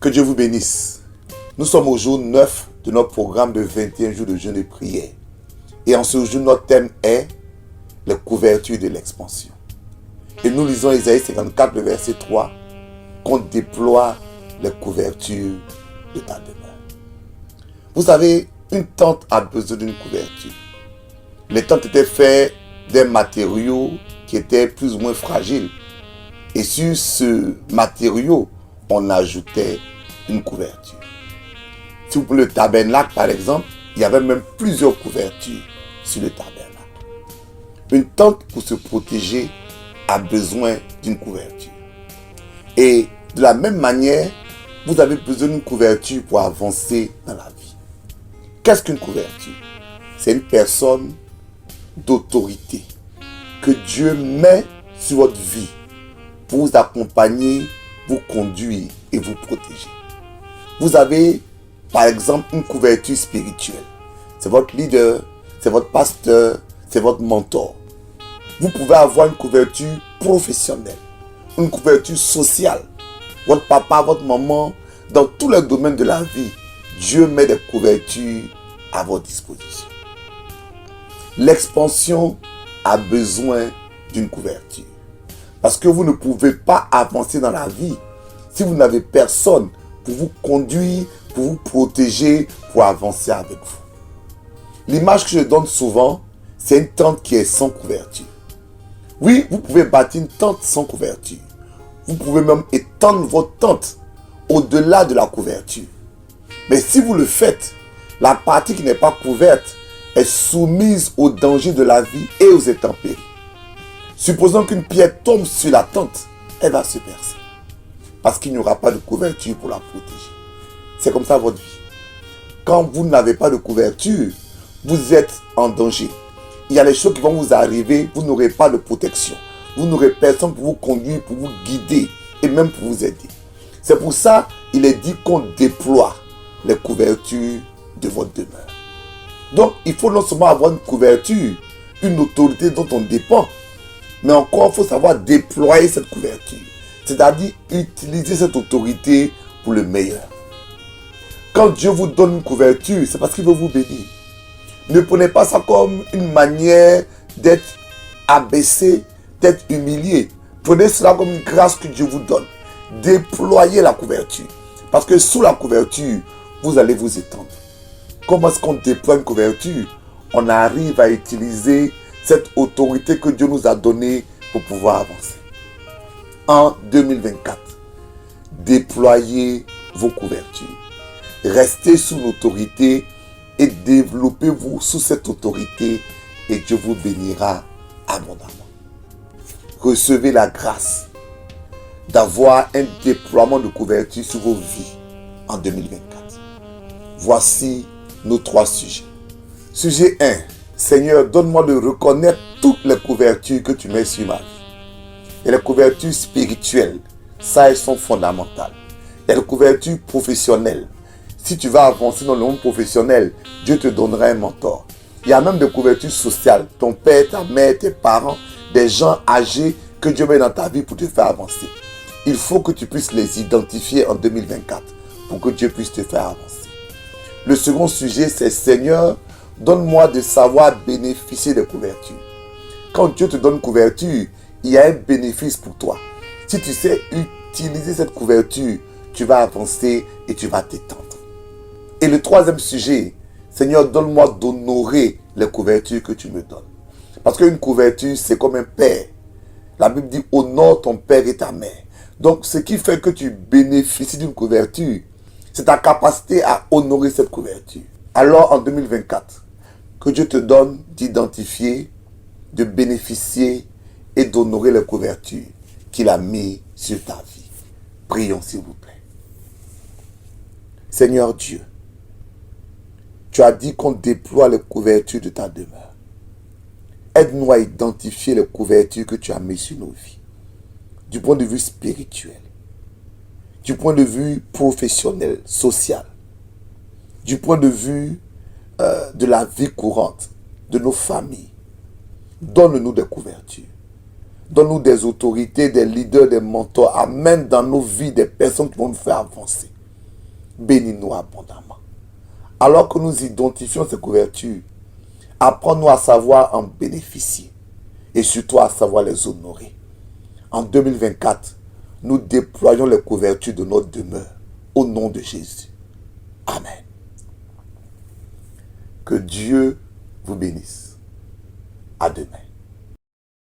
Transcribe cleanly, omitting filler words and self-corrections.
Que Dieu vous bénisse. Nous sommes au jour 9 de notre programme de 21 jours de jeûne et prière. Et en ce jour, notre thème est les couvertures de l'expansion. Et nous lisons Isaïe 54, le verset 3, qu'on déploie les couvertures de ta demeure. Vous savez, une tente a besoin d'une couverture. Les tentes étaient faites des matériaux qui étaient plus ou moins fragiles. Et sur ce matériau, on ajoutait une couverture. Si vous prenez le tabernacle, par exemple, il y avait même plusieurs couvertures sur le tabernacle. Une tente, pour se protéger, a besoin d'une couverture. Et de la même manière, vous avez besoin d'une couverture pour avancer dans la vie. Qu'est-ce qu'une couverture? C'est une personne d'autorité que Dieu met sur votre vie pour vous accompagner, vous conduire et vous protéger. Vous avez, par exemple, une couverture spirituelle. C'est votre leader, c'est votre pasteur, c'est votre mentor. Vous pouvez avoir une couverture professionnelle, une couverture sociale. Votre papa, votre maman, dans tous les domaines de la vie, Dieu met des couvertures à votre disposition. L'expansion a besoin d'une couverture. Parce que vous ne pouvez pas avancer dans la vie si vous n'avez personne pour vous conduire, pour vous protéger, pour avancer avec vous. L'image que je donne souvent, c'est une tente qui est sans couverture. Oui, vous pouvez bâtir une tente sans couverture. Vous pouvez même étendre votre tente au-delà de la couverture. Mais si vous le faites, la partie qui n'est pas couverte est soumise aux dangers de la vie et aux intempéries. Supposons qu'une pierre tombe sur la tente, elle va se percer. Parce qu'il n'y aura pas de couverture pour la protéger. C'est comme ça votre vie. Quand vous n'avez pas de couverture, vous êtes en danger. Il y a des choses qui vont vous arriver, vous n'aurez pas de protection. Vous n'aurez personne pour vous conduire, pour vous guider et même pour vous aider. C'est pour ça qu'il est dit qu'on déploie les couvertures de votre demeure. Donc, il faut non seulement avoir une couverture, une autorité dont on dépend, mais encore, il faut savoir déployer cette couverture. C'est-à-dire utiliser cette autorité pour le meilleur. Quand Dieu vous donne une couverture, c'est parce qu'il veut vous bénir. Ne prenez pas ça comme une manière d'être abaissé, d'être humilié. Prenez cela comme une grâce que Dieu vous donne. Déployez la couverture. Parce que sous la couverture, vous allez vous étendre. Comment est-ce qu'on déploie une couverture? On arrive à utiliser cette autorité que Dieu nous a donnée pour pouvoir avancer. En 2024, déployez vos couvertures. Restez sous l'autorité et développez-vous sous cette autorité et Dieu vous bénira abondamment. Recevez la grâce d'avoir un déploiement de couverture sur vos vies en 2024. Voici nos 3 sujets. Sujet 1. Seigneur, donne-moi de reconnaître toutes les couvertures que tu mets sur ma vie. Et les couvertures spirituelles, ça, elles sont fondamentales. Et les couvertures professionnelles. Si tu vas avancer dans le monde professionnel, Dieu te donnera un mentor. Il y a même des couvertures sociales. Ton père, ta mère, tes parents, des gens âgés que Dieu met dans ta vie pour te faire avancer. Il faut que tu puisses les identifier en 2024 pour que Dieu puisse te faire avancer. Le second sujet, c'est Seigneur, donne-moi de savoir bénéficier des couvertures. Quand Dieu te donne couverture, il y a un bénéfice pour toi. Si tu sais utiliser cette couverture, tu vas avancer et tu vas t'étendre. Et le troisième sujet, Seigneur, donne-moi d'honorer les couvertures que tu me donnes. Parce qu'une couverture, c'est comme un père. La Bible dit, honore ton père et ta mère. Donc, ce qui fait que tu bénéficies d'une couverture, c'est ta capacité à honorer cette couverture. Alors, en 2024, que Dieu te donne d'identifier, de bénéficier et d'honorer les couvertures qu'il a mis sur ta vie. Prions, s'il vous plaît. Seigneur Dieu, tu as dit qu'on déploie les couvertures de ta demeure. Aide-nous à identifier les couvertures que tu as mises sur nos vies. Du point de vue spirituel, du point de vue professionnel, social, du point de vue de la vie courante, de nos familles. Donne-nous des couvertures. Donne-nous des autorités, des leaders, des mentors. Amène dans nos vies des personnes qui vont nous faire avancer. bénis-nous abondamment. Alors que nous identifions ces couvertures, apprends-nous à savoir en bénéficier et surtout à savoir les honorer. En 2024, nous déployons les couvertures de notre demeure au nom de Jésus. Amen. Que Dieu vous bénisse. À demain.